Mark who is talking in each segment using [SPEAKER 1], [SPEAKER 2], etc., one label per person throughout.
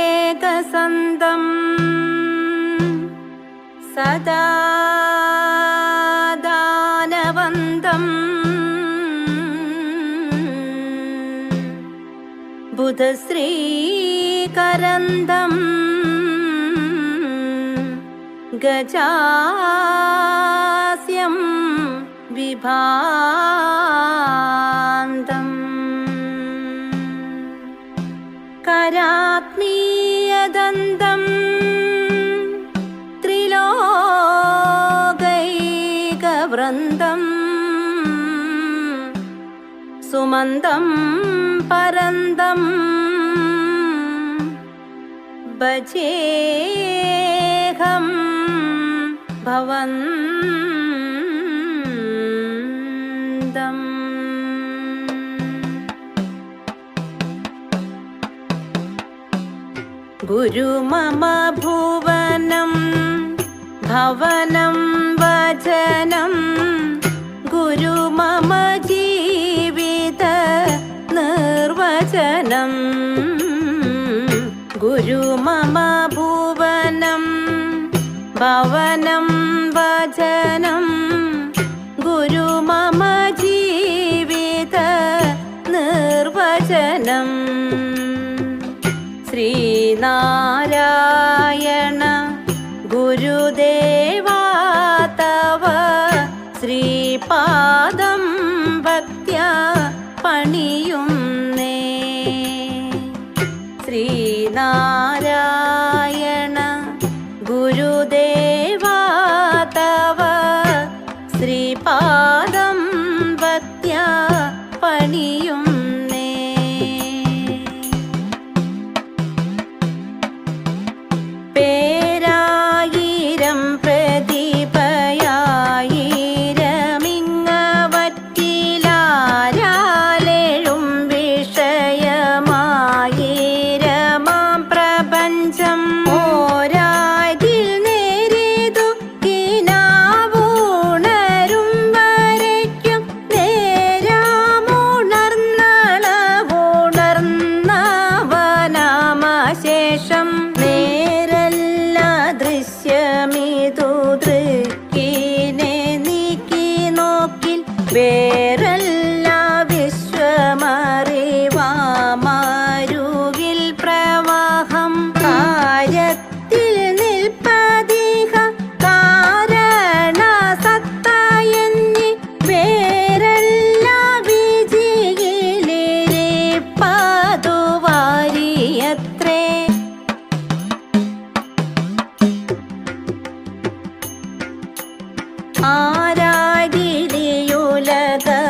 [SPEAKER 1] തദാനേകസന്തം സദാ ദാനവന്തം ബുധശ്രീകരന്തം ഗജാസ്യം വിഭാന്തം കരാത്മീയദന്തം ത്രിലോകൈകവൃന്ദം സുമന്തം പരന്തം ഭജേഹം ഭവന്തം. ഗുരു മമ ഭുവനം ഭവനം വചനം ഗുരു മമ ജീവിത നിർവചനം. ഗുരു മമ ഭുവനം ഭവനം വചനം ഗുരു മമ ജീവിത നിർവചനം. ശ്രീനാരായണ ഗുരുദേവാ തവ ശ്രീപാദം ഭക്ത്യാ പണിയുന്നേ. ശ്രീനാരായണ ഗുരുദേവാ തവ ശ്രീപാദം ഭക്ത്യാ പണിയുന്നേ. പേരായിരം പ്രദീപയായിരമിങ്ങവറ്റിലാരാലെഴും വിഷയമായിരമാം പ്രപഞ്ചം ഓരാതിൽ നേരിതു കിനാവുണരും വരയ്ക്കും നേരാമുണർന്നളവുണർന്നവനാമശേഷം നേരല്ല ദൃശ്യമിതു ദൃക്കിനെ നീക്കി നോക്കിൽ വേറല്ല വിശ്വമറിവാമരുകിൽ പ്രവാഹം കാര്യത്തിൽ നിൽപ്പതിക കാരണ സത്തയെന്നി വേറല്ല വിജിയിലിരിപ്പതു വാരിയത്രേ.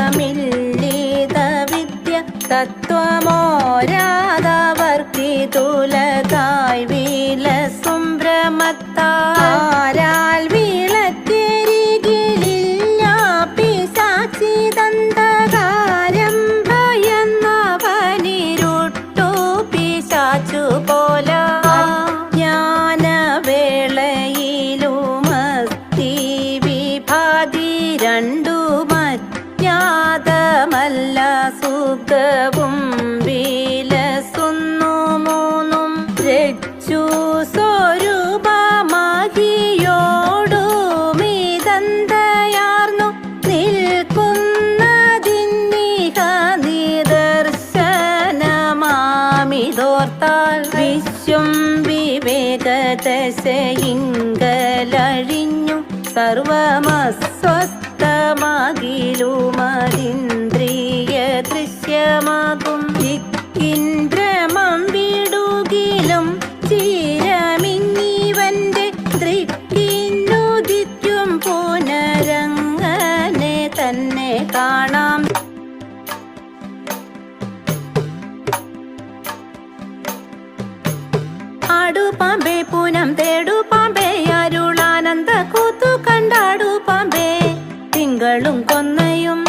[SPEAKER 1] ആരാകിരിയുലകമില്ലിത വിദ്യ തത്വമോരാതവർക്കിതുലകായി വിലസും ഭ്രമത്താരാൽ വിളക്കെരികിലില്ല പിശാചിദന്തകാരം ഭയന്നവനിരുട്ടു പിശാചു പോല. ജ്ഞാനവേളയിലുമസ്തി വിഭാതി രണ്ടുമജ്ഞാതമല്ല സുഖവും വിലസുന്നു മൂന്നും രജ്ജു സ്വരൂപമാകിയോടുമിതന്തയാർന്നു നിൽക്കുന്നതിന്നിഹ നിദർശനമാമിതോർത്താൽ വിശ്വം വിവേകദശയിങ്കലഴിഞ്ഞു സർവമസ്വസ്ഥമാകിലുമതിന്ദ്രിയ ദൃശ്യമാകും. ദിക്കിൻ ഭ്രമം വിടുകിലും ചിരമിന്നിവന്റെ ദൃക്കിനുദിക്കും പുനരങ്ങനെ തന്നെ കാണാം. ആടുപാമ്പേ പൂനം തേടുപാമ്പേ അരുളാനന്ദ കൂത്തു കണ്ടാടുപാമ്പേ. തിങ്കളും കൊന്നയും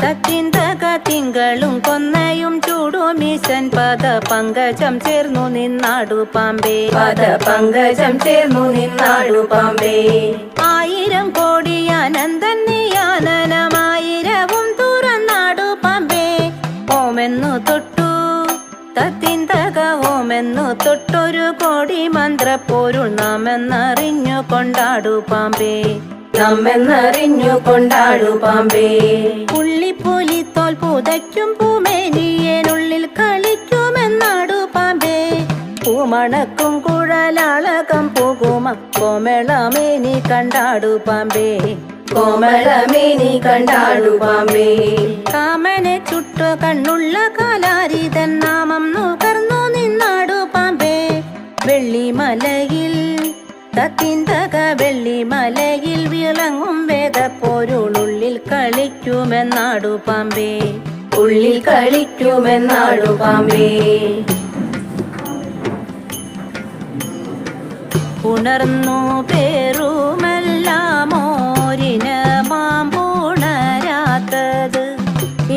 [SPEAKER 1] തക്കിന്തക തിങ്കളും കൊന്നയും ചൂടുമിശൻ പദ പങ്കജം ചേർന്നു നിന്നാടുപാമ്പേ. പദ പങ്കജം ചേർന്നു നിന്നാടുപാമ്പേ. ആയിരം കോടി അനന്തൻ നീയാനനമായിരവും തുറന്നാടുപാമ്പേ. ഓമെന്നു തൊട്ടു നാമെന്നു തൊട്ടൊരു കോടി മന്ത്രപ്പോരുൾ നാമെന്നറിഞ്ഞു കൊണ്ടാടു പാമ്പേ, നമ്മെന്നറിഞ്ഞു കൊണ്ടാടു പാമ്പേ. പുള്ളിപ്പൂലി തോൽ പുതയ്ക്കും പൂമേനിയനുള്ളിൽ കളിക്കുമെന്നാടു പാമ്പേ, പൂമണക്കും കുഴലാളകം പോകുമ കോമളമേനി കണ്ടാടു പാമ്പേ, കോമളമേനി കണ്ടാടു പാമ്പേ. കാമനെ ചുട്ടു കണ്ണുള്ള കാലാരിതൻ നാമം നുകർന്നു നിന്നാടു പാമ്പേ, വെള്ളിമലയിൽ തത്തിന്തക വെള്ളിമലയിൽ വിളങ്ങും വേദപ്പോരുളുള്ളിൽ കളിക്കുമെന്നാടു പാമ്പേ, ഉള്ളിൽ കളിക്കുമെന്നാടു പാമ്പേ. ഉണർന്നു പേറുമെല്ലാമോരിനമാമ്പുണരാത്തത്,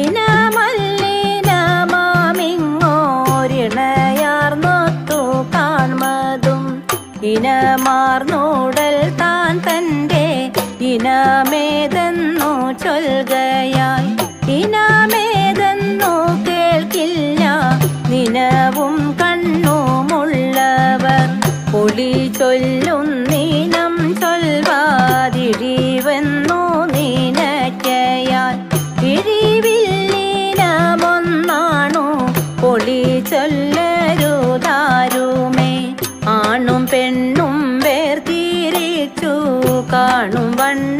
[SPEAKER 1] ഇനമല്ലിനമാമിങ്ങോരിണയാർന്നൊത്തു കാൺമതും, ഇനമാർന്നൂടൽ താൻ തൻ്റെ ഇനമേതെന്നു ചൊൽകയായി, ഇനമേതെന്നു കേൾക്കില്ല നിനവും കണ്ണുമുള്ളവർ, ഒളി ചൊല്ലുന്നീനം ചൊൽവാതിഴിവെന്നു നീനക്കയാൽ, ഇഴിവില്ലീനമൊന്നാണു ഒളി ചൊല്ലരുതാരുമേ. ആണും പെണ്ണും വേർതിരിച്ചു കാണും വണ്ണമീനത്തെയും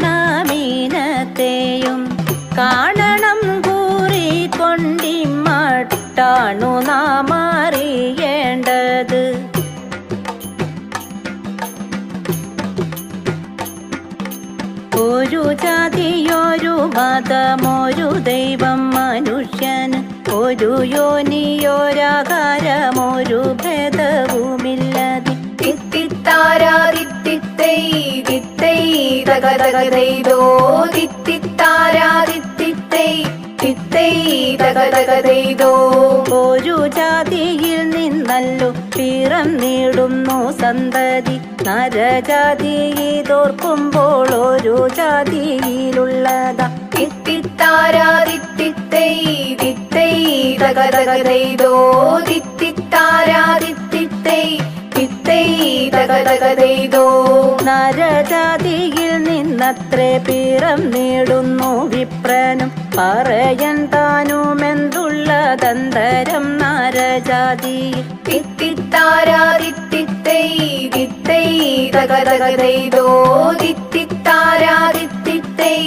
[SPEAKER 1] കാണണം കൂറിക്കൊണ്ടിമട്ടാണു നാം അറിയേണ്ടത്. ഒരു ജാതിയൊരു മതമൊരു ദൈവം മനുഷ്യന്, ഒരു യോനിയൊരാകാരമൊരു ഭേദവുമില്ലതി.
[SPEAKER 2] തിത്തിത്താരാതിത്തിത്തൈ തിത്തൈ തകതകതൈതോ, തിത്തിത്താരാതിത്തിത്തൈ തിത്തൈ തകതകതൈതോ.
[SPEAKER 1] ഒരു ജാതിയിൽ നിന്നല്ലു പിറന്നിടുന്നു സന്തതി, നരജാതിയിതോർക്കുമ്പോൾ ഒരു ജാതിയിലുള്ളതാ.
[SPEAKER 2] തിത്തിത്താരാതിത്തിത്തൈ തിത്തൈ തകതകതൈതോ, തിത്തിത്താരാതിത്തിത്തൈ തിത്തൈ തകതകതൈതോ.
[SPEAKER 1] നരജാതിയിൽ നിന്നത്രേ പിറന്നിടുന്നു വിപ്രനും, പറയൻ താനുമെന്തുള്ളതന്തരം നരജാതി.
[SPEAKER 2] തിത്തിത്താരാതിത്തിത്തൈ തിത്തൈ തകതകതൈതോ, തിത്തിത്താരാതിത്തിത്തൈ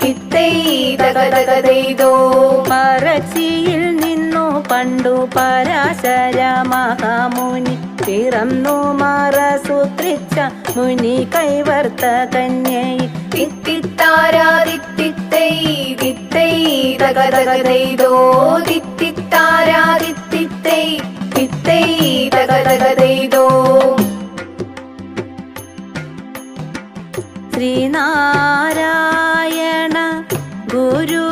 [SPEAKER 2] തിത്തൈ തകതകതൈതോ.
[SPEAKER 1] പറച്ചിയിൽ നിന്നു പണ്ടു പരാശര മഹാമുനി പിറന്നു മറസൂത്രിച്ച മുനി കൈവർത്ത കന്യയിൽ.
[SPEAKER 2] തിത്തിത്താരാതിത്തിത്തൈ തിത്തൈ തകതകതൈതോ, തിത്തിത്താരാതിത്തിത്തൈ തിത്തൈ തകതകതൈതോ.
[SPEAKER 1] ശ്രീനാരായണ ഗുരു